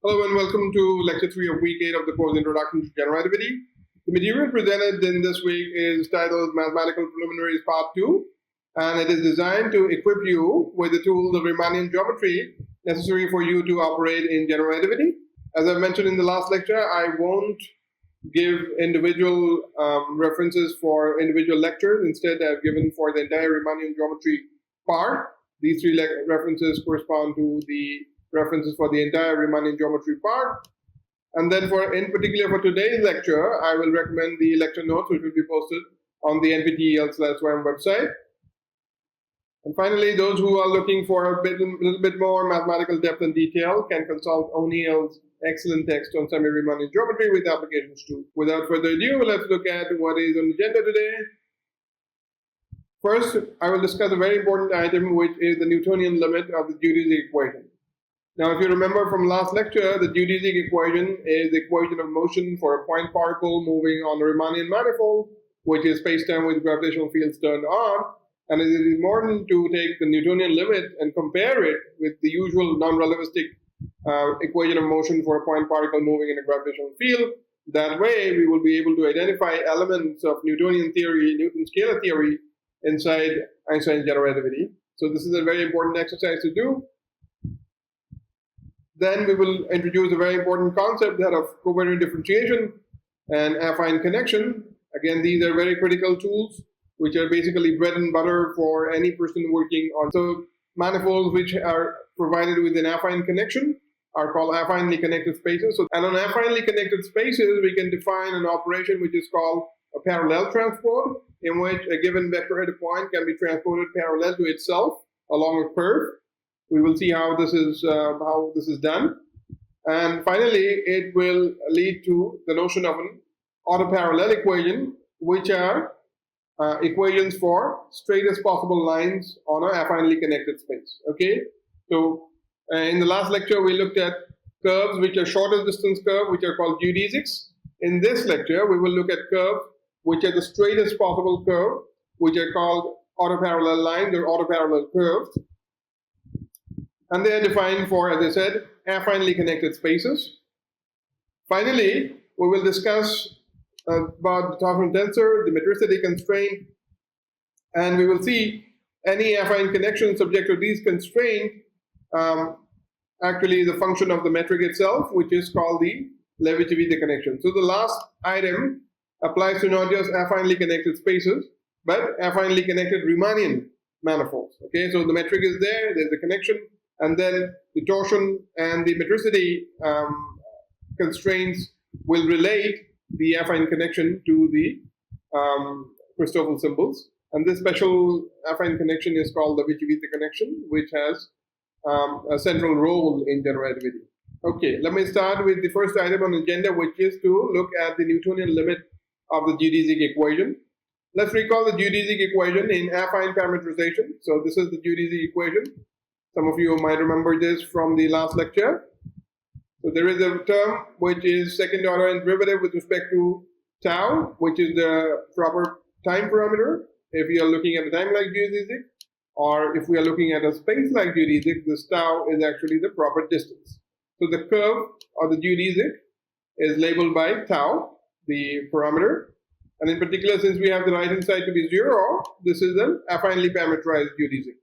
Hello and welcome to Lecture 3 of Week 8 of the course Introduction to Generativity. The material presented in this week is titled Mathematical Preliminaries Part 2, and it is designed to equip you with the tools of Riemannian geometry necessary for you to operate in generativity. As I mentioned in the last lecture, I won't give individual references for individual lectures. Instead, I've given for the entire Riemannian geometry part. These three references correspond to the references for the entire Riemannian geometry part. And then in particular for today's lecture, I will recommend the lecture notes which will be posted on the NPTEL-NOC website. And finally, those who are looking for a little bit more mathematical depth and detail can consult O'Neill's excellent text on semi-Riemannian geometry with applications too. Without further ado, let's look at what is on the agenda today. First, I will discuss a very important item, which is the Newtonian limit of the geodesic equation. Now, if you remember from last lecture, the geodesic equation is the equation of motion for a point particle moving on a Riemannian manifold, which is space-time with gravitational fields turned on. And it is important to take the Newtonian limit and compare it with the usual non-relativistic equation of motion for a point particle moving in a gravitational field. That way, we will be able to identify elements of Newtonian theory, Newton's scalar theory, inside Einstein's generativity. So this is a very important exercise to do. Then we will introduce a very important concept, that of covariant differentiation and affine connection. Again, these are very critical tools, which are basically bread and butter for any person working on. So manifolds which are provided with an affine connection are called affinely connected spaces. And on affinely connected spaces, we can define an operation which is called a parallel transport, in which a given vector-headed point can be transported parallel to itself along a curve. We will see how this is done. And finally, it will lead to the notion of an autoparallel equation, which are equations for straightest possible lines on an affinely connected space. Okay? So in the last lecture, we looked at curves which are shortest distance curve, which are called geodesics. In this lecture, we will look at curves which are the straightest possible curve, which are called autoparallel lines or autoparallel curves. And they are defined for, as I said, affinely connected spaces. Finally, we will discuss about the torsion tensor, the metricity constraint, and we will see any affine connection subject to these constraints actually is a function of the metric itself, which is called the Levi-Civita connection. So the last item applies to not just affinely connected spaces, but affinely connected Riemannian manifolds. Okay, so the metric is there, there's a connection, and then the torsion and the metricity constraints will relate the affine connection to the Christoffel symbols. And this special affine connection is called the Levi-Civita connection, which has a central role in generativity. Okay, let me start with the first item on the agenda, which is to look at the Newtonian limit of the geodesic equation. Let's recall the geodesic equation in affine parametrization. So this is the geodesic equation. Some of you might remember this from the last lecture. So there is a term which is second order derivative with respect to tau, which is the proper time parameter. If you are looking at a time-like geodesic, or if we are looking at a space-like geodesic, this tau is actually the proper distance. So the curve of the geodesic is labeled by tau, the parameter. And in particular, since we have the right-hand side to be 0, this is an affinely parameterized geodesic.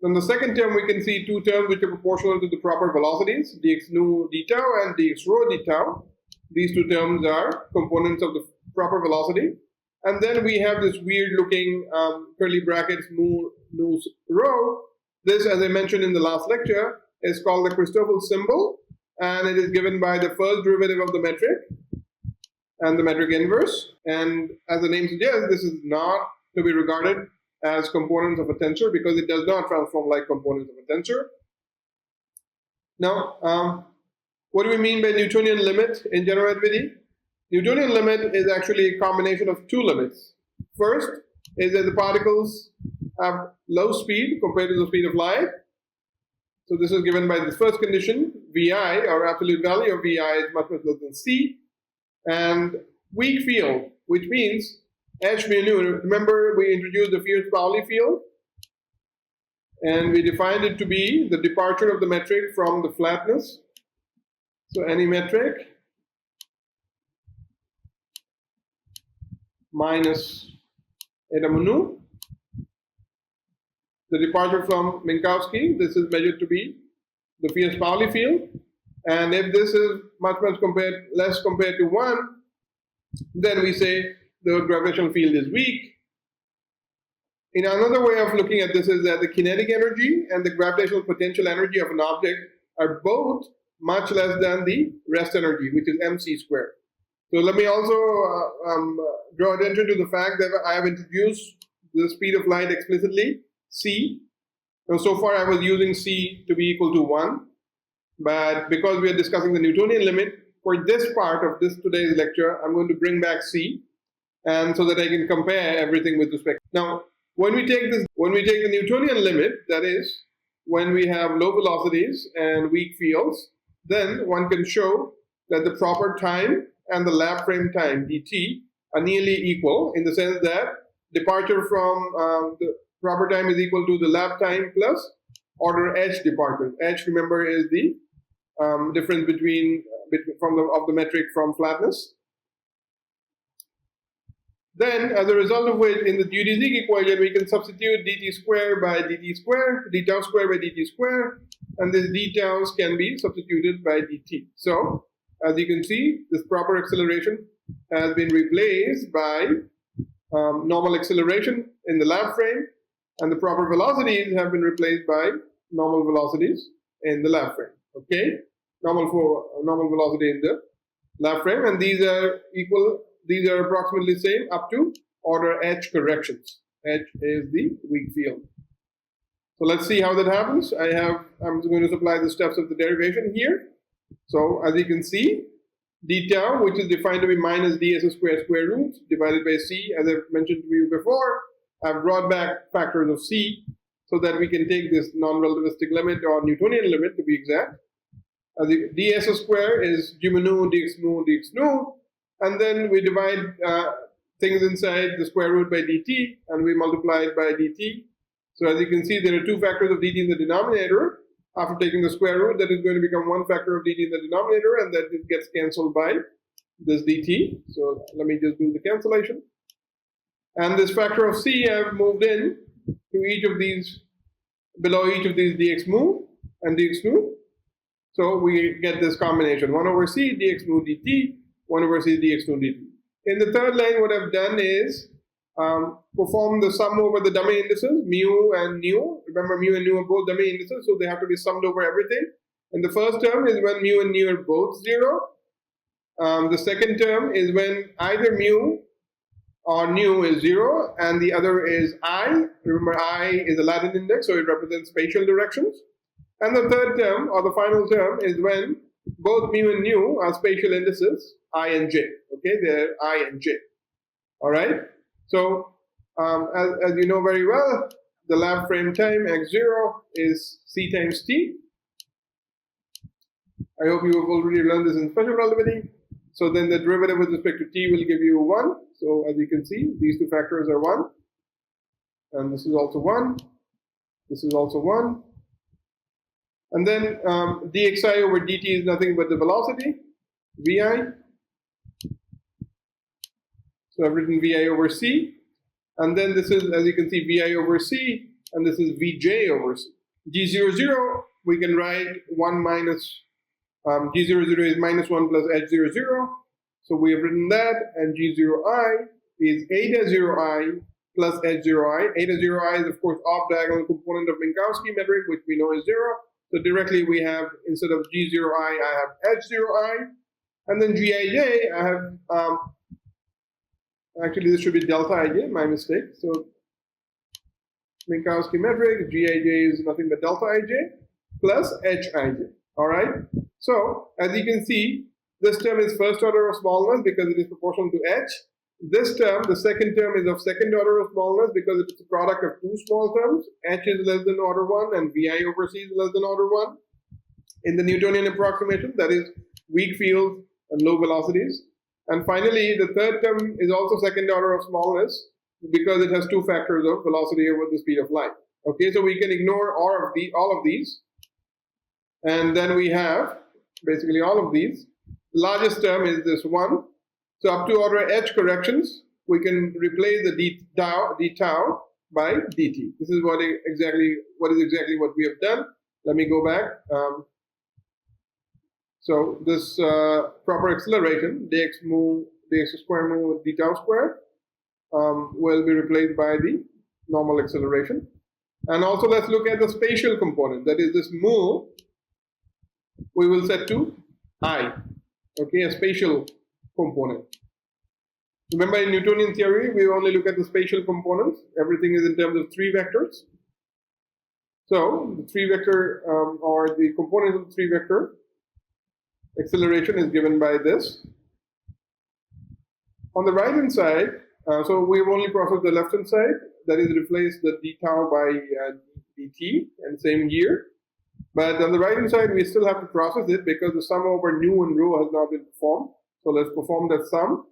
Then the second term, we can see two terms which are proportional to the proper velocities, dx nu d tau and dx rho d tau. These two terms are components of the proper velocity. And then we have this weird looking curly brackets mu nu rho. This, as I mentioned in the last lecture, is called the Christoffel symbol, and it is given by the first derivative of the metric and the metric inverse. And as the name suggests, this is not to be regarded as components of a tensor because it does not transform like components of a tensor. Now, what do we mean by Newtonian limit in generativity? Newtonian limit is actually a combination of two limits. First is that the particles have low speed compared to the speed of light. So this is given by the first condition, Vi, or absolute value of Vi is much less than C, and weak field, which means H mu nu. Remember, we introduced the Fierz-Pauli field, and we defined it to be the departure of the metric from the flatness So any metric minus eta mu, the departure from Minkowski, this is measured to be the Pierce-Pauli field. And if this is much less compared to 1, then we say the gravitational field is weak. In another way of looking at this is that the kinetic energy and the gravitational potential energy of an object are both much less than the rest energy, which is mc squared. So let me also draw attention to the fact that I have introduced the speed of light explicitly, c. So far I was using c to be equal to 1, but because we are discussing the Newtonian limit, for this part of today's lecture, I'm going to bring back c, and so that I can compare everything with respect. Now, when we take the Newtonian limit, that is, when we have low velocities and weak fields, then one can show that the proper time and the lab frame time, dt, are nearly equal in the sense that departure from the proper time is equal to the lab time plus order h departure. H, remember, is the difference of the metric from flatness. Then, as a result of which, in the geodesic equation, we can substitute dt squared by dt squared, d tau squared by dt squared, and this d taus can be substituted by dt. So, as you can see, this proper acceleration has been replaced by normal acceleration in the lab frame, and the proper velocities have been replaced by normal velocities in the lab frame. Okay, normal velocity in the lab frame, and these are equal. These are approximately the same up to order h corrections. H is the weak field. So let's see how that happens. I'm going to supply the steps of the derivation here. So as you can see, d tau, which is defined to be minus ds square root divided by c, as I've mentioned to you before, I've brought back factors of c so that we can take this non-relativistic limit or Newtonian limit to be exact. Ds square is g mu nu dx nu, and then we divide things inside the square root by dt, and we multiply it by dt. So as you can see, there are two factors of dt in the denominator. After taking the square root, that is going to become one factor of dt in the denominator, and that it gets cancelled by this dt. So let me just do the cancellation. And this factor of c I've moved in to each of these, below each of these dx mu and dx nu. So we get this combination, 1 over c dx nu dt, 1 over c dx nu dt. In the third line, what I've done is perform the sum over the dummy indices, mu and nu. Remember, mu and nu are both dummy indices, so they have to be summed over everything. And the first term is when mu and nu are both 0. The second term is when either mu or nu is 0, and the other is I. Remember, I is a Latin index, so it represents spatial directions. And the third term, or the final term, is when both mu and nu are spatial indices, I and j. Okay, they're I and j. All right. So, as you know very well, the lab frame time x0 is c times t. I hope you have already learned this in special relativity. So then the derivative with respect to t will give you 1. So as you can see, these two factors are 1. And this is also 1. This is also 1. And then dxi over dt is nothing but the velocity, vi. So I've written vi over c. And then this is, as you can see, vi over c. And this is vj over c. g00, we can write 1 minus, g00 is minus 1 plus h00. So we have written that. And g0i is eta 0i plus h0i. Eta 0i is, of course, off-diagonal component of Minkowski metric, which we know is 0. So directly we have, instead of g0i, I have h0i. And then gij, I have, actually this should be delta ij, my mistake. So Minkowski metric, gij is nothing but delta ij plus hij. All right. So as you can see, this term is first order of smallness because it is proportional to h. This term, the second term, is of second order of smallness because it is a product of two small terms. H is less than order 1 and vi over c is less than order 1. In the Newtonian approximation, that is weak fields and low velocities. And finally, the third term is also second order of smallness because it has two factors of velocity over the speed of light. Okay, so we can ignore all of these. And then we have basically all of these. The largest term is this one. So up to order h corrections, we can replace the d tau by dt. This is what is exactly what we have done. Let me go back. So this proper acceleration, dx square mu with d tau squared, will be replaced by the normal acceleration. And also let's look at the spatial component. That is this mu, we will set to I. Okay, a spatial component. Remember in Newtonian theory, we only look at the spatial components. Everything is in terms of three vectors. So the three vector or the components of the three vector acceleration is given by this. On the right hand side, so we've only processed the left hand side, that is replaced the d tau by dt and same here. But on the right hand side, we still have to process it because the sum over nu and rho has not been performed. So let's perform that sum.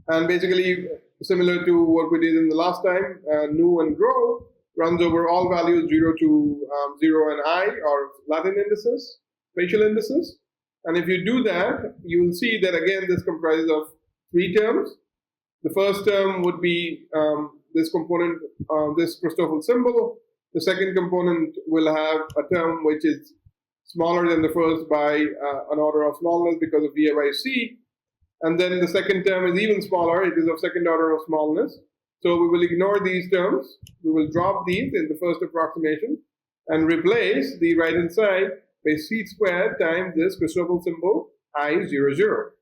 And basically, similar to what we did in the last time, nu and rho runs over all values 0 to 0 and I, or Latin indices, spatial indices. And if you do that, you will see that again this comprises of three terms. The first term would be this component, this Christoffel symbol. The second component will have a term which is smaller than the first by an order of smallness because of VA by C. And then the second term is even smaller. It is of second order of smallness. So we will ignore these terms. We will drop these in the first approximation and replace the right hand side by c squared times this Christoffel symbol I00.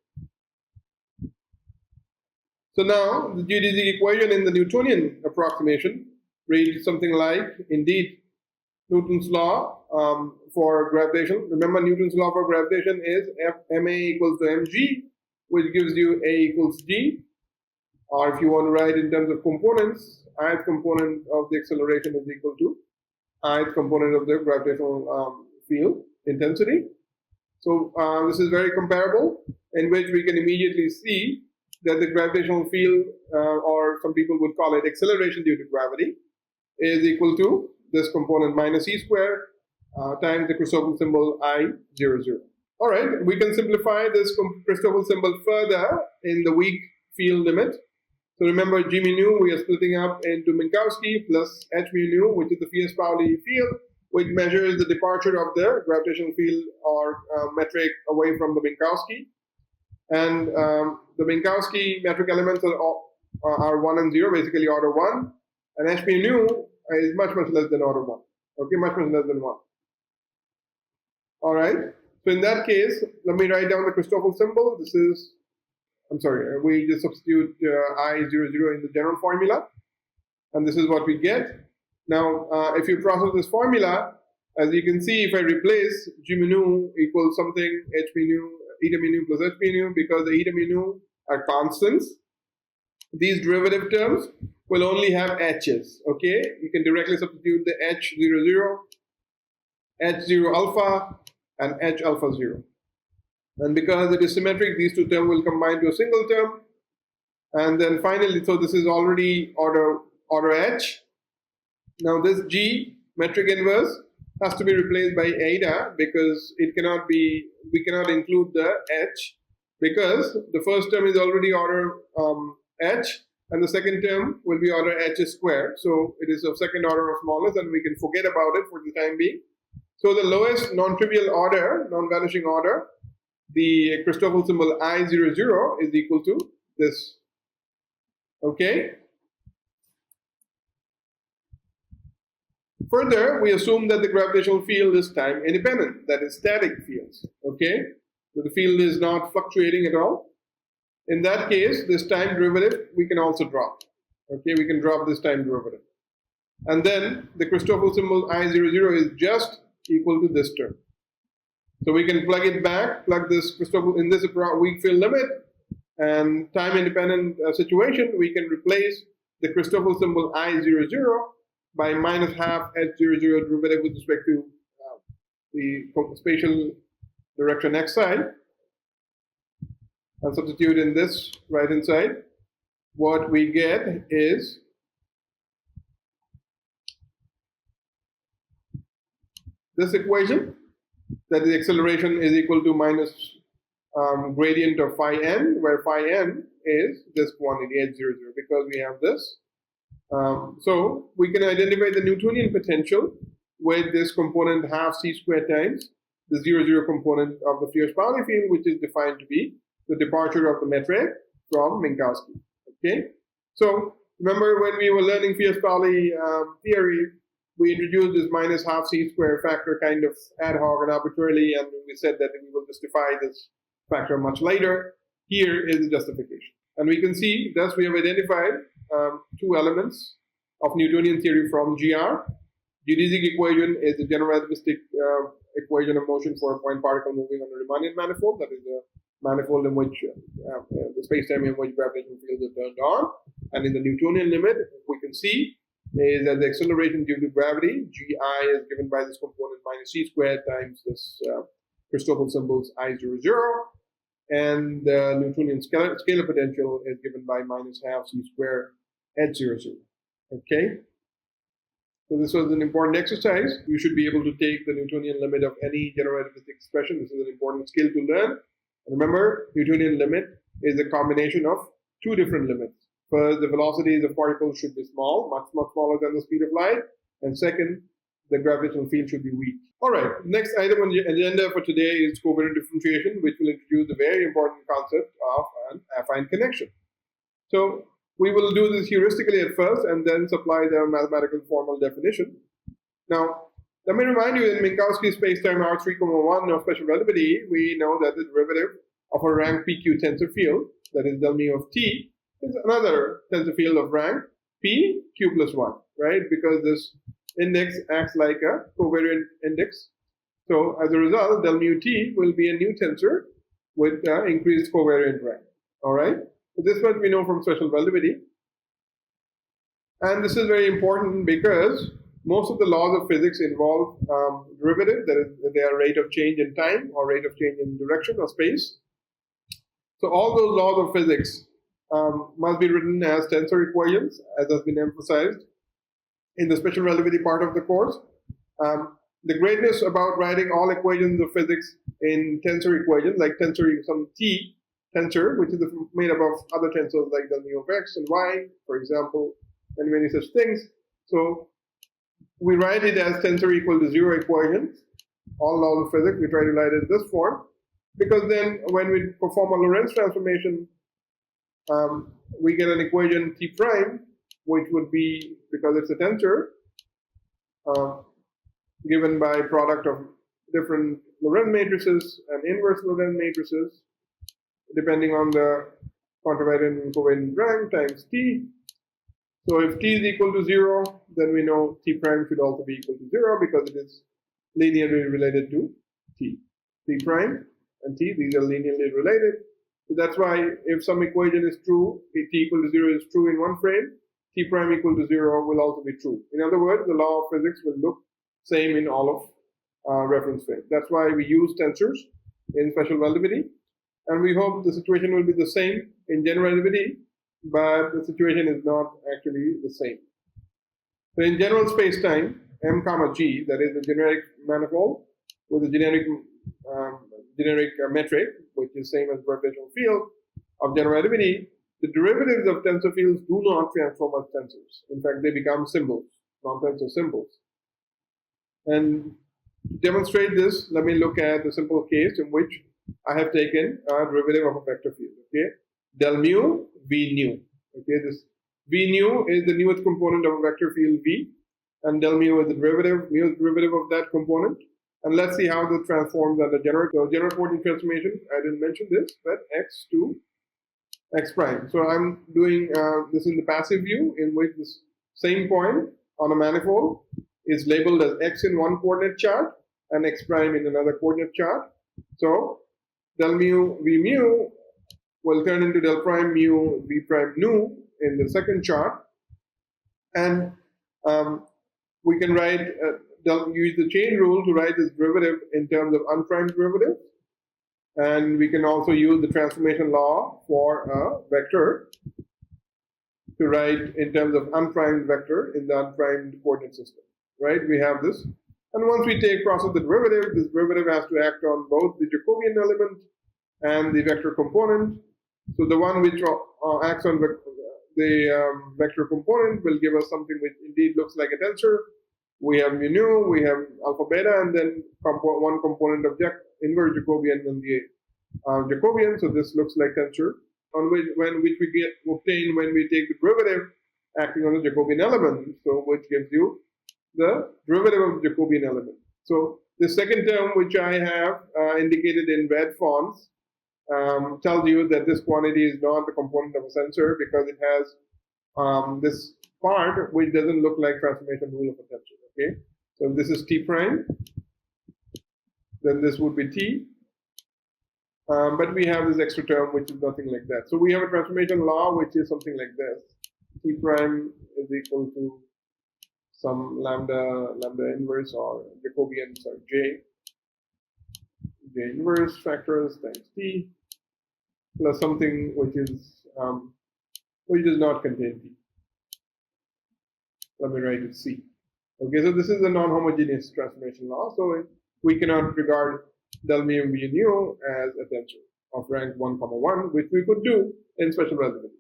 So now the geodesic equation in the Newtonian approximation reads something like, indeed, Newton's law for gravitation. Remember, Newton's law for gravitation is ma equals to mg, which gives you a equals g. Or if you want to write in terms of components, ith component of the acceleration is equal to ith component of the gravitational field intensity. So this is very comparable, in which we can immediately see that the gravitational field, or some people would call it acceleration due to gravity, is equal to this component minus e squared times the Christoffel symbol I00. All right, we can simplify this Christoffel symbol further in the weak field limit. So remember, g mu nu we are splitting up into Minkowski plus h mu nu, which is the Fierce-Pauli field, which measures the departure of the gravitational field or metric away from the Minkowski. And the Minkowski metric elements are 1 and 0, basically order 1. And h mu nu is much less than order 1. Okay, much less than 1. All right. So in that case, let me write down the Christoffel symbol. This is, I'm sorry, we just substitute I00 in the general formula. And this is what we get. Now, if you process this formula, as you can see, if I replace g mu nu equals something h mu nu, eta mu nu plus h mu nu, because the eta mu nu are constants, these derivative terms will only have h's. Okay, you can directly substitute the h00, h0 alpha, and h alpha 0. And because it is symmetric, these two terms will combine to a single term. And then finally, so this is already order h. Now this g metric inverse has to be replaced by eta, because it cannot be, we cannot include the h, because the first term is already order h, and the second term will be order h squared. So it is of second order of smallness, and we can forget about it for the time being. So the lowest non-trivial order, non-vanishing order, the Christoffel symbol I00 is equal to this. Okay. Further, we assume that the gravitational field is time independent, that is static fields. Okay. So the field is not fluctuating at all. In that case, this time derivative we can also drop. Okay, we can drop this time derivative. And then the Christoffel symbol I00 is just equal to this term. So we can plug it back, plug this Christoffel in this weak field limit, and time independent situation, we can replace the Christoffel symbol I00 by minus half h00 derivative with respect to the spatial direction x side, and substitute in this right hand side. What we get is this equation, that the acceleration is equal to minus gradient of phi n, where phi n is this quantity h00, because we have this. So we can identify the Newtonian potential with this component half c squared times the 0, component of the Fierce-Pauli field, which is defined to be the departure of the metric from Minkowski. Okay, so remember when we were learning Fierce-Pauli theory, we introduced this minus half c square factor kind of ad hoc and arbitrarily, and we said that we will justify this factor much later. Here is the justification. And we can see, thus we have identified two elements of Newtonian theory from GR. Geodesic equation is the general relativistic equation of motion for a point particle moving on a Riemannian manifold. That is a manifold in which the space-time in which gravitational fields are turned on. And in the Newtonian limit, we can see is that the acceleration due to gravity, gi, is given by this component minus c squared times this Christoffel symbols I00, and the Newtonian scalar potential is given by minus half c squared h00. Okay? So this was an important exercise. You should be able to take the Newtonian limit of any general relativistic expression. This is an important skill to learn. And remember, Newtonian limit is a combination of two different limits. First, the velocities of particles should be small, much smaller than the speed of light. And second, the gravitational field should be weak. All right, next item on the agenda for today is covariant differentiation, which will introduce the very important concept of an affine connection. So we will do this heuristically at first and then supply the mathematical formal definition. Now, let me remind you, in Minkowski spacetime R3,1 of special relativity, we know that the derivative of a rank PQ tensor field, that is del mu of T, is another tensor field of rank P Q plus 1, right? Because this index acts like a covariant index. So as a result, del mu T will be a new tensor with increased covariant rank. All right? So this much we know from special relativity. And this is very important because most of the laws of physics involve derivative, that is, they are rate of change in time or rate of change in direction or space. So all those laws of physics must be written as tensor equations, as has been emphasized in the special relativity part of the course. The greatness about writing all equations of physics in tensor equations, like some T tensor, which is made up of other tensors like del mu of x and y, for example, and many such things. So we write it as tensor equal to 0 equations, all laws of physics. We try to write it in this form, because then when we perform a Lorentz transformation, we get an equation T prime, which would be, because it's a tensor, given by product of different Lorentz matrices and inverse Lorentz matrices, depending on the contravariant and covariant rank times T. So if T is equal to 0, then we know T prime should also be equal to 0 because it is linearly related to T. T prime and T, these are linearly related. So that's why if some equation is true, if T equal to 0 is true in one frame, T prime equal to 0 will also be true. In other words, the law of physics will look same in all of reference frames. That's why we use tensors in special relativity. And we hope the situation will be the same in general relativity, but the situation is not actually the same. So in general space-time, M comma G, that is the generic manifold with a generic metric, which is same as gravitational field of general relativity, the derivatives of tensor fields do not transform as tensors. In fact, they become symbols, non-tensor symbols. And to demonstrate this, let me look at the simple case in which I have taken a derivative of a vector field. Okay, del mu v nu. Okay, this v nu is the newest component of a vector field v, and del mu is the derivative, mu is the derivative of that component. And let's see how this transforms under general Portian transformation. I didn't mention this, but x to x prime. So I'm doing this in the passive view, in which this same point on a manifold is labeled as x in one coordinate chart and x prime in another coordinate chart. So del mu v mu will turn into del prime mu v prime nu in the second chart, and we can write use the chain rule to write this derivative in terms of unprimed derivative, and we can also use the transformation law for a vector to write in terms of unprimed vector in the unprimed coordinate system. Right? We have this, And once we process the derivative, this derivative has to act on both the Jacobian element and the vector component. So the one which acts on the vector component will give us something which indeed looks like a tensor. We have mu nu, we have alpha beta, and then one component of inverse Jacobian and the Jacobian. So this looks like tensor, on which we obtain when we take the derivative acting on the Jacobian element. So which gives you the derivative of the Jacobian element. So the second term, which I have indicated in red fonts, tells you that this quantity is not the component of a tensor because it has this part which doesn't look like transformation rule of a tensor. Okay, so this is T prime, then this would be T, but we have this extra term which is nothing like that. So we have a transformation law which is something like this: T prime is equal to some lambda inverse or Jacobian, sorry, J inverse factors times T plus something which does not contain T. Let me write it C. Okay, so this is a non-homogeneous transformation law, so we cannot regard del mu mu nu as a tensor of rank 1, 1, which we could do in special relativity.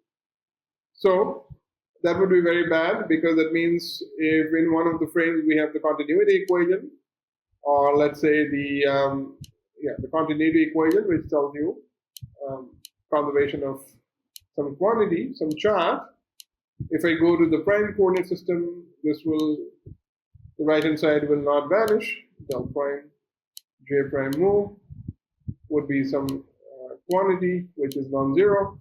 So that would be very bad, because that means if in one of the frames we have the continuity equation, or let's say the continuity equation, which tells you conservation of some quantity, some charge. If I go to the prime coordinate system, the right hand side will not vanish. Del prime J prime mu would be some quantity which is non-zero,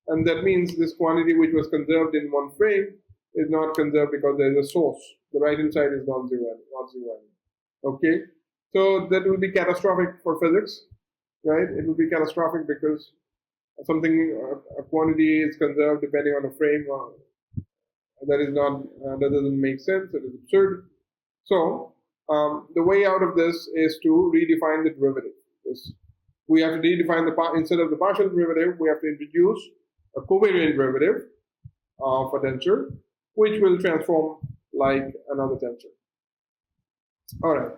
and that means this quantity which was conserved in one frame is not conserved because there is a source. The right hand side is non-zero. Okay, so that will be catastrophic for physics, right? It will be catastrophic because a quantity is conserved depending on a frame. That doesn't make sense. It is absurd. So the way out of this is to redefine the derivative. We have to redefine instead of the partial derivative, we have to introduce a covariant derivative of a tensor, which will transform like another tensor. All right.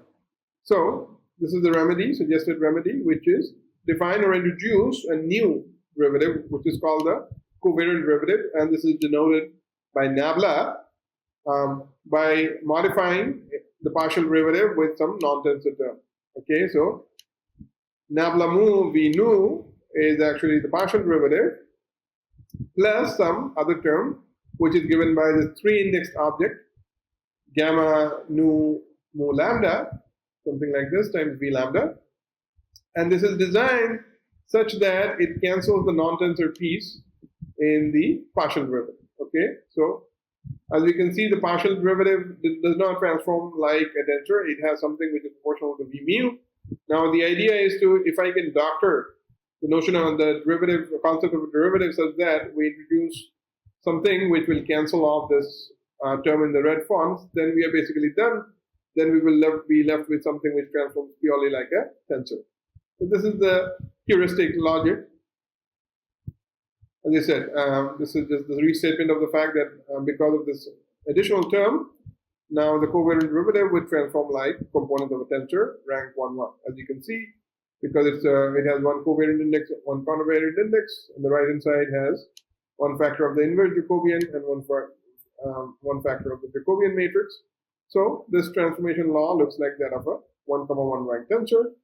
So this is the suggested remedy, which is define or introduce a new derivative, which is called the covariant derivative, and this is denoted by nabla by modifying the partial derivative with some non-tensor term. Okay, so nabla mu v nu is actually the partial derivative plus some other term which is given by the 3-indexed object gamma nu mu lambda, something like this, times v lambda, and this is designed such that it cancels the non-tensor piece in the partial derivative. Okay, so as we can see, the partial derivative does not transform like a tensor. It has something which is proportional to v mu. Now the idea is if I can doctor the notion of the derivative, concept of a derivative, such that we introduce something which will cancel off this term in the red fonts, then we are basically done. Then we will be left with something which transforms purely like a tensor. So this is the heuristic logic. As I said, this is just the restatement of the fact that because of this additional term, now the covariant derivative would transform like component of a tensor, rank 1, 1. As you can see, because it has one covariant index, one covariant index, and the right hand side has one factor of the inverse Jacobian and one factor of the Jacobian matrix. So this transformation law looks like that of a 1, 1 rank tensor.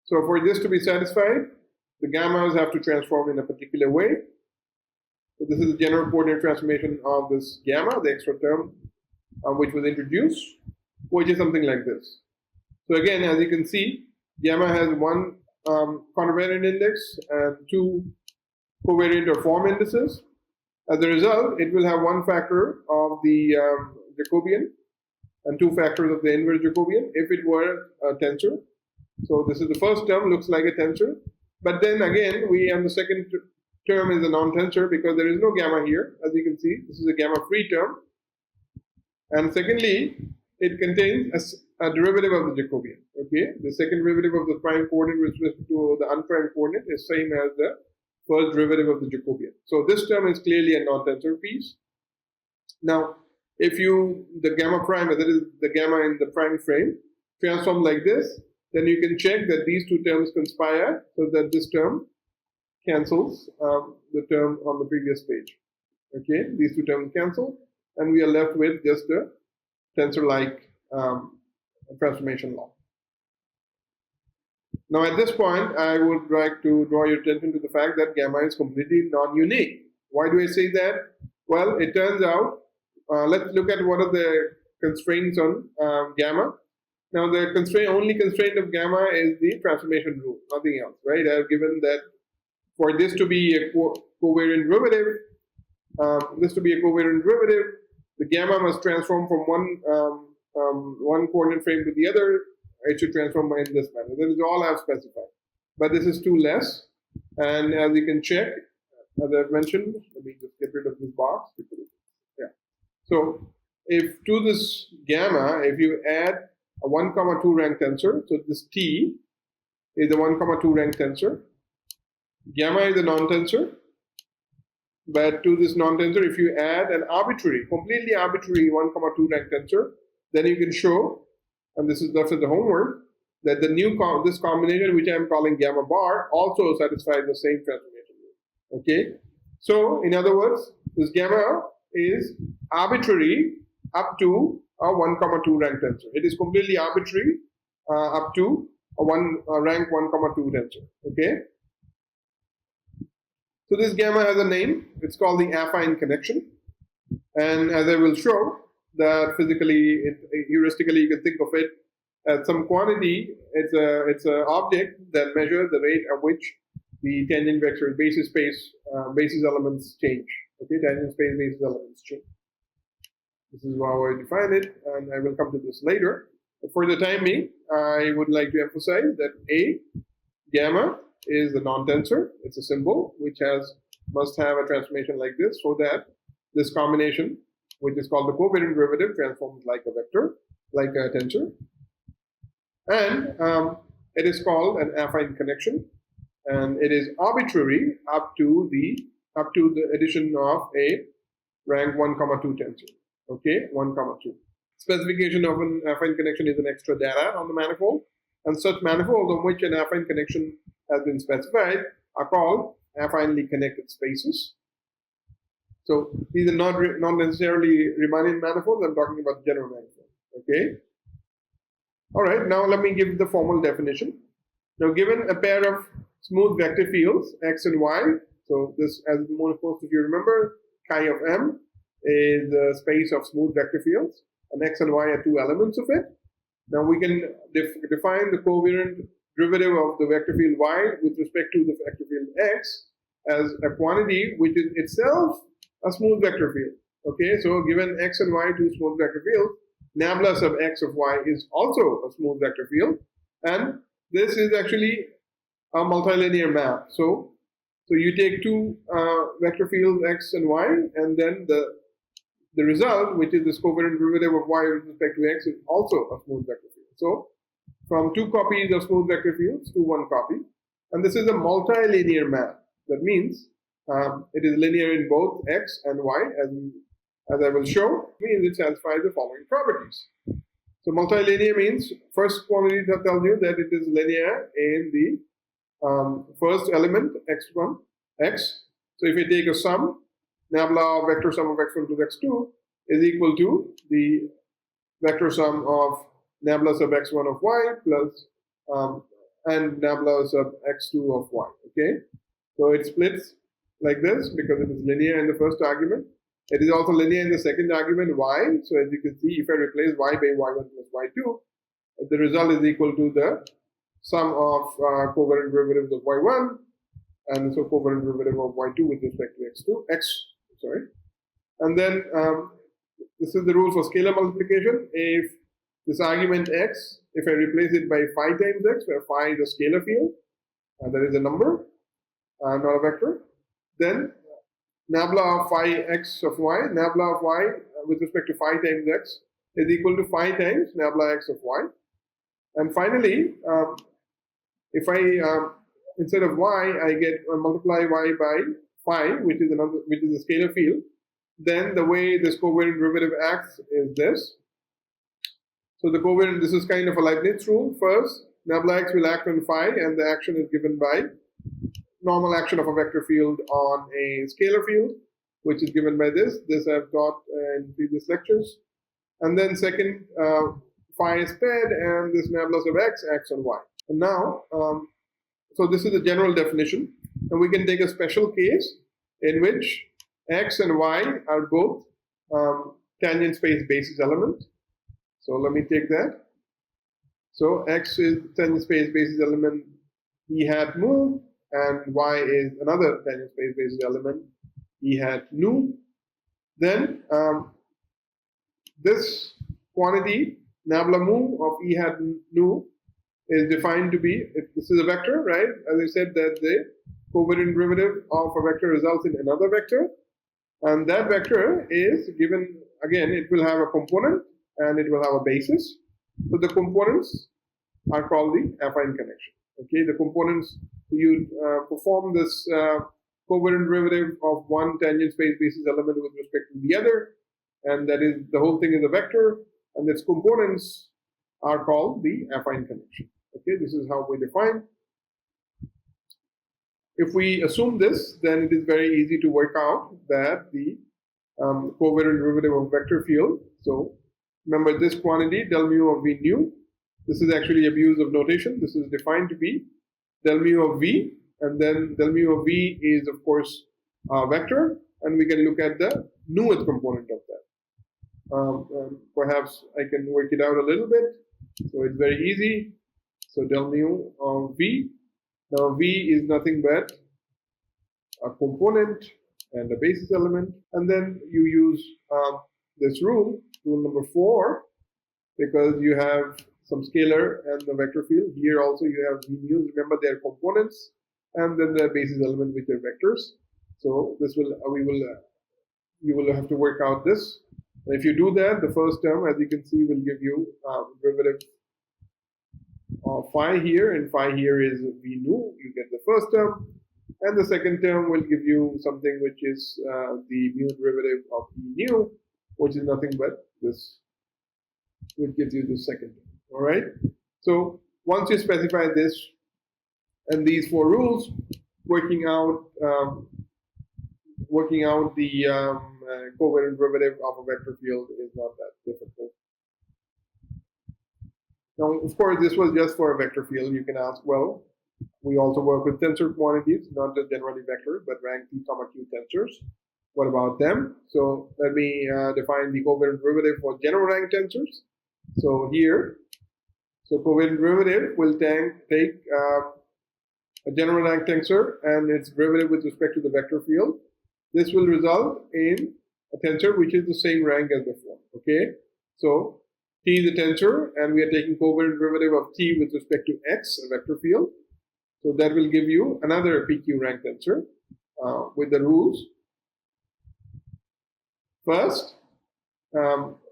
So for this to be satisfied, the gammas have to transform in a particular way. So this is the general coordinate transformation of this gamma, the extra term which was introduced, which is something like this. So again, as you can see, gamma has one covariant index and two covariant or form indices. As a result, it will have one factor of the Jacobian and two factors of the inverse Jacobian if it were a tensor. So this is the first term, looks like a tensor. But then again, we have the second term is a non-tensor because there is no gamma here. As you can see, this is a gamma-free term. And secondly, it contains a derivative of the Jacobian. Okay, the second derivative of the prime coordinate with respect to the unprime coordinate is same as the first derivative of the Jacobian. So this term is clearly a non-tensor piece. Now, if the gamma prime, that is the gamma in the prime frame, transformed like this, then you can check that these two terms conspire so that this term cancels the term on the previous page. Okay, these two terms cancel, and we are left with just a tensor-like transformation law. Now, at this point, I would like to draw your attention to the fact that gamma is completely non-unique. Why do I say that? Well, it turns out, let's look at what are the constraints on gamma. Now, the only constraint of gamma is the transformation rule, nothing else, right? I've given that for this to be a covariant derivative, the gamma must transform from one coordinate frame to the other. It should transform in this manner. That is all I've specified. But this is too less. And as you can check, as I've mentioned, let me just get rid of this box. Yeah. So if to this gamma, if you add a 1, 2 rank tensor, so this T is a 1, 2 rank tensor. Gamma is a non-tensor. But to this non-tensor, if you add an completely arbitrary 1, 2 rank tensor, then you can show, and this is left as the homework, that this combination, which I am calling gamma bar, also satisfies the same transformation rule. Okay? So, in other words, this gamma is arbitrary up to a 1, 2 rank tensor. It is completely arbitrary up to a rank 1, 2 tensor. Okay? So this gamma has a name. It's called the affine connection. And as I will show, that physically, heuristically, you can think of it as some quantity. It's an object that measures the rate at which the tangent vector basis elements change. Okay, tangent space basis elements change. This is how I define it, and I will come to this later. But for the time being, I would like to emphasize that gamma is the non-tensor. It's a symbol which must have a transformation like this, so that this combination, which is called the covariant derivative, transforms like a vector, like a tensor. And it is called an affine connection, and it is arbitrary up to the addition of a rank 1, 2 tensor. Okay, 1, 2. Specification of an affine connection is an extra data on the manifold, and such manifolds on which an affine connection has been specified are called affinely connected spaces. So these are not necessarily Riemannian manifolds. I'm talking about the general manifold. Okay. All right. Now let me give the formal definition. Now, given a pair of smooth vector fields x and y, so this, as most of you remember, chi of m is the space of smooth vector fields, and x and y are two elements of it. Now we can define the covariant derivative of the vector field y with respect to the vector field x as a quantity which is itself a smooth vector field. Okay, so given x and y, two smooth vector fields, nabla sub x of y is also a smooth vector field, and this is actually a multilinear map. So you take two vector fields x and y, and then the result, which is this covariant derivative of y with respect to x, is also a smooth vector field. So from two copies of smooth vector fields to one copy, and this is a multilinear map. That means it is linear in both x and y, as I will show, means it satisfies the following properties. So multilinear means first quantity that tells you that it is linear in the first element x1, x. So if you take a sum, nabla vector sum of x1 plus x2 is equal to the vector sum of nabla sub x1 of y plus and nabla sub x2 of y. Okay, so it splits like this because it is linear in the first argument. It is also linear in the second argument, y. So as you can see, if I replace y by y1 plus y2, the result is equal to the sum of covariant derivatives of y1 and so covariant derivative of y2 with respect to and then this is the rule for scalar multiplication. If this argument x, if I replace it by phi times x, where phi is a scalar field, that is a number, not a vector, then nabla of phi x of y, nabla of y with respect to phi times x is equal to phi times nabla x of y. And finally, if I instead of y, I get multiply y by phi, which is a scalar field, then the way this covariant derivative acts is this. So the covariant, this is kind of a Leibniz rule. First, nabla x will act on phi, and the action is given by normal action of a vector field on a scalar field, which is given by this. This I've taught in previous lectures. And then second, phi is paired, and this nabla of x acts on y. And now, so this is the general definition, and we can take a special case in which x and y are both tangent space basis element. So let me take that. So x is tangent space basis element E hat mu, and y is another tangent space basis element E hat nu. Then this quantity nabla mu of E hat nu is defined to be, if this is a vector, right? As I said, that the covariant derivative of a vector results in another vector, and that vector is given, again, it will have a component and it will have a basis. So the components are called the affine connection. Okay, the components, you perform this covariant derivative of one tangent space basis element with respect to the other, and that is, the whole thing is a vector, and its components are called the affine connection. Okay, this is how we define. If we assume this, then it is very easy to work out that the covariant derivative of vector field. So remember this quantity del mu of v nu. This is actually abuse of notation. This is defined to be del mu of v, and then del mu of v is of course a vector, and we can look at the nuth component of that. Perhaps I can work it out a little bit. So it's very easy. So del mu of v. Now v is nothing but a component and a basis element, and then you use this rule number 4, because you have some scalar and the vector field. Here also you have v mu's. Remember, they are components, and then the basis element which are vectors. So this will you will have to work out this. And if you do that, the first term, as you can see, will give you derivative of phi here, and phi here is v nu. You get the first term, and the second term will give you something which is the mu derivative of e nu, which is nothing but this, which gives you the second term. All right. So once you specify this and these 4 rules, working out the covariant derivative of a vector field is not that difficult. Now, of course, this was just for a vector field. You can ask, well, we also work with tensor quantities, not just generally vectors, but rank t comma q tensors. What about them? So let me define the covariant derivative for general rank tensors. So here, so covariant derivative will take a general rank tensor and its derivative with respect to the vector field. This will result in a tensor which is the same rank as before. Okay, so t is a tensor, and we are taking covariant derivative of t with respect to x, a vector field. So that will give you another PQ rank tensor with the rules. First,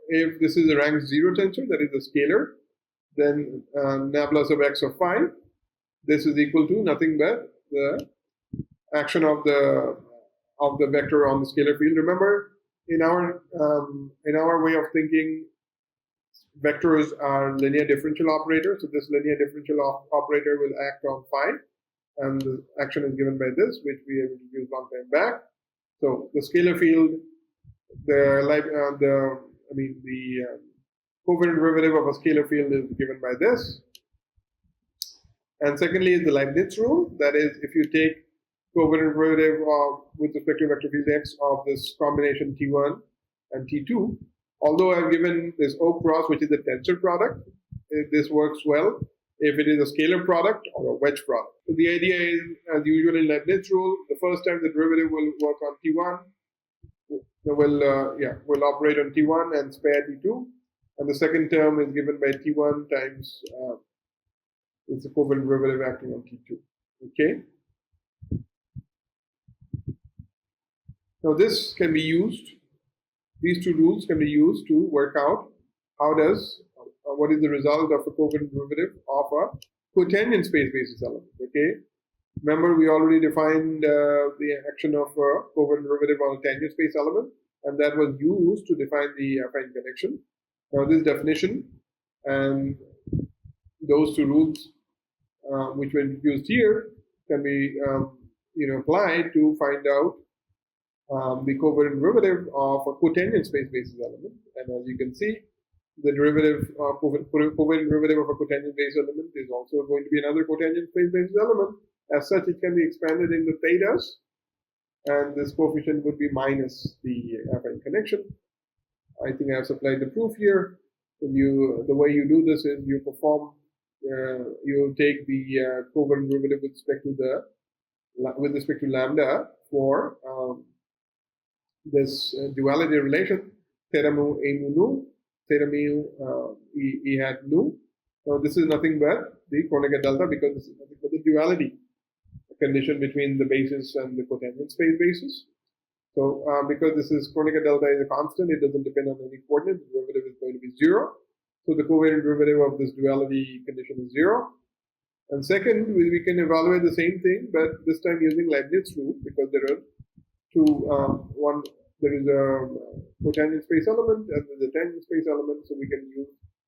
if this is a rank 0 tensor, that is a scalar, then nabla of x of phi, this is equal to nothing but the action of the vector on the scalar field. Remember, in our way of thinking, vectors are linear differential operators. So this linear differential operator will act on phi, and the action is given by this, which we have introduced long time back. So the scalar field, the covariant derivative of a scalar field is given by this. And secondly is the Leibniz rule. That is, if you take covariant derivative with respect to vector field x of this combination T1 and T2, although I've given this O cross, which is the tensor product, this works well if it is a scalar product or a wedge product. So the idea is, as usual in Leibniz rule, the first time the derivative will work on T1, will operate on T1 and spare T2, and the second term is given by T1 times it's the covariant derivative acting on T2. Okay. Now this can be used. These 2 rules can be used to work out what is the result of a covariant derivative of a cotangent space basis element. Okay. Remember, we already defined the action of a covariant derivative on a tangent space element, and that was used to define the affine connection. Now, this definition And those two rules, which were used here, can be applied to find out the covariant derivative of a cotangent space basis element. And as you can see, the derivative covariant derivative of a cotangent base element is also going to be another cotangent space basis element. As such, it can be expanded into thetas, and this coefficient would be minus the affine connection. I think I have supplied the proof here. So the way you do this is you perform, you take the covariant derivative with respect to lambda for this duality relation, theta mu a mu nu, theta mu e hat nu. So this is nothing but the Kronecker delta, because this is nothing but the duality condition between the basis and the cotangent space basis. So because this is Kronecker delta is a constant, it doesn't depend on any coordinate. The derivative is going to be 0. So the covariant derivative of this duality condition is 0. And second, we can evaluate the same thing, but this time using Leibniz rule, because there are two, there is a cotangent space element and there's a tangent space element, so we can use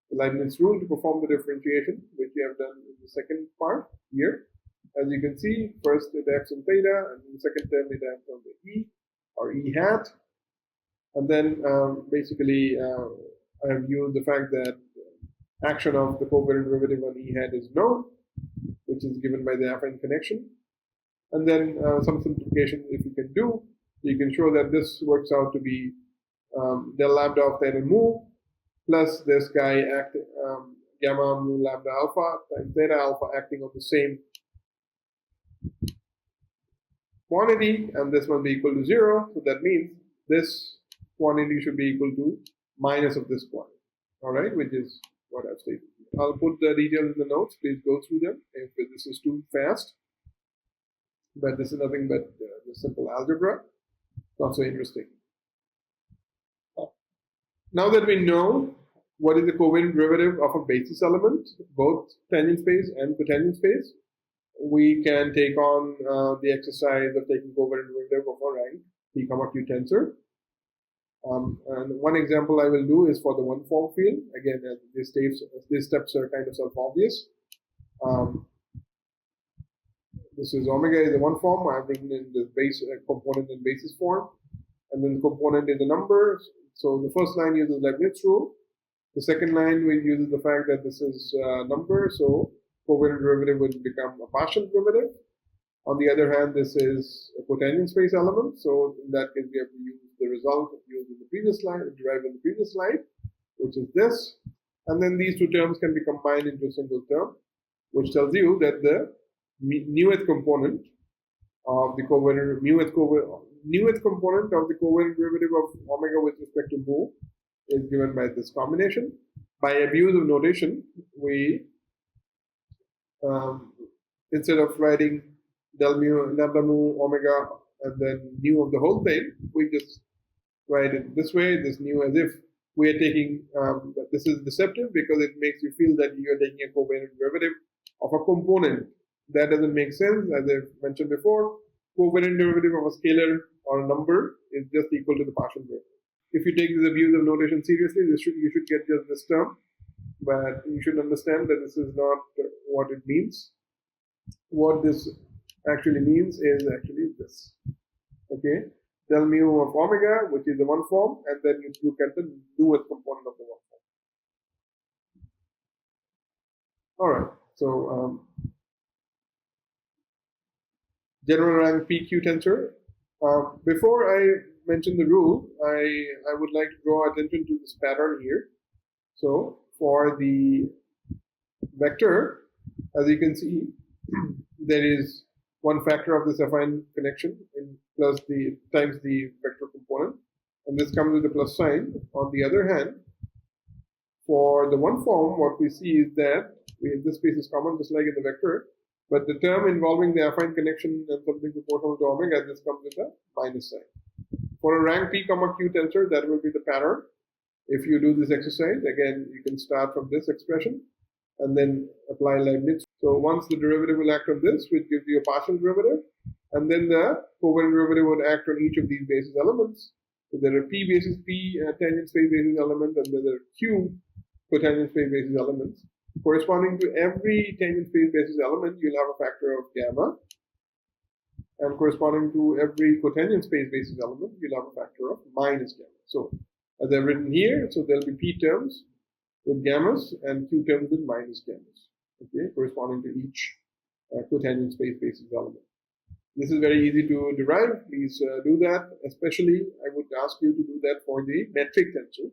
the Leibniz rule to perform the differentiation, which we have done in the second part here. As you can see, first it acts on theta, and in the second term it acts on the e, or e hat. And then basically I have used the fact that action of the covariant derivative on e hat is known, which is given by the affine connection. And then some simplification if you can do, you can show that this works out to be del lambda of theta mu plus this guy gamma mu lambda alpha times theta alpha acting on the same quantity, and this must be equal to 0. So that means this quantity should be equal to minus of this quantity. All right, which is what I've stated. I'll put the details in the notes. Please go through them if this is too fast. But this is nothing but the simple algebra. Not so interesting. Now that we know what is the covariant derivative of a basis element, both tangent space and cotangent space, we can take on the exercise of taking covariant derivative of a rank P, Q tensor. And one example I will do is for the one-form field. Again, these steps are kind of self-obvious. This is omega is the one form. I've written in the base component and basis form, and then the component is the number. So the first line uses Leibniz rule. The second line will use the fact that this is a number, so covariant derivative will become a partial derivative. On the other hand, this is a cotangent space element, so in that case we have to use the result used in the previous slide, derived in the previous slide, which is this. And then these two terms can be combined into a single term, which tells you that the newth component of the covariant component of the covariant derivative of omega with respect to mu is given by this combination. By abuse of notation, we instead of writing del mu, lambda mu, omega, and then nu of the whole thing, we just write it this way, this nu, as if we are taking, this is deceptive because it makes you feel that you are taking a covariant derivative of a component. That doesn't make sense. As I mentioned before, covariant derivative of a scalar or a number is just equal to the partial derivative. If you take this abuse of notation seriously, you should get just this term, but you should understand that this is not what it means. What this actually means is actually this. Okay, del mu of omega, which is the one form, and then you look at the newest component of the one form. All right, so general rank PQ tensor. Before I mention the rule, I would like to draw attention to this pattern here. So for the vector, as you can see, there is one factor of this affine connection in plus the times the vector component, and this comes with a plus sign. On the other hand, for the one form, what we see is that this space is common just like in the vector, but the term involving the affine connection and something proportional to omega, this comes with a minus sign. For a rank P, Q tensor, that will be the pattern. If you do this exercise, again, you can start from this expression and then apply Leibniz. So once the derivative will act on this, which gives you a partial derivative, and then the covariant derivative would act on each of these basis elements. So there are P basis P tangent space basis element, and there are Q cotangent space basis elements. Corresponding to every tangent space basis element, you'll have a factor of gamma. And corresponding to every cotangent space basis element, you'll have a factor of minus gamma. So, as I've written here, so there'll be p terms with gammas and q terms with minus gammas, okay, corresponding to each cotangent space basis element. This is very easy to derive. Please do that. Especially, I would ask you to do that for the metric tensor.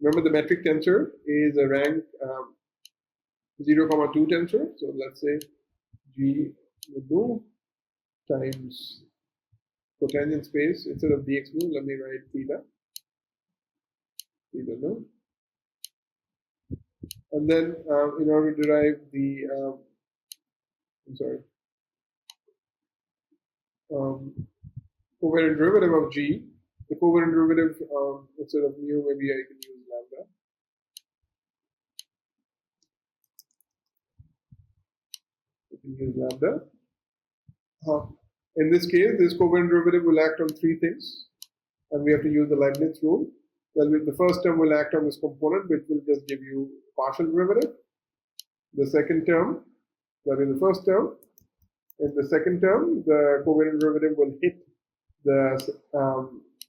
Remember, the metric tensor is a rank 0, 2 tensor. So let's say G would do times cotangent space instead of dx nu. Let me write theta. Theta nu. And then in order to derive the covariant derivative of G, the covariant derivative instead of mu, maybe I can use lambda. I can use lambda. In this case, this covariant derivative will act on three things, and we have to use the Leibniz rule. The first term will act on this component, which will just give you partial derivative. The second term, that is the first term. In the second term, the covariant derivative will hit the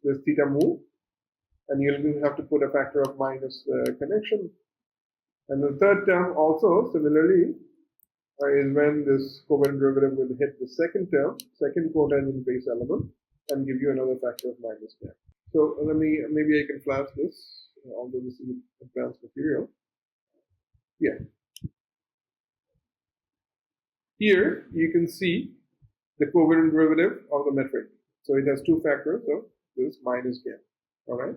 this theta mu, and you'll have to put a factor of minus the connection. And the third term also similarly is when this covariant derivative will hit the second term, second cotangent base element, and give you another factor of minus gamma. So maybe I can flash this, although this is advanced material. Yeah. Here you can see the covariant derivative of the metric. So it has two factors, so this minus gamma. All right.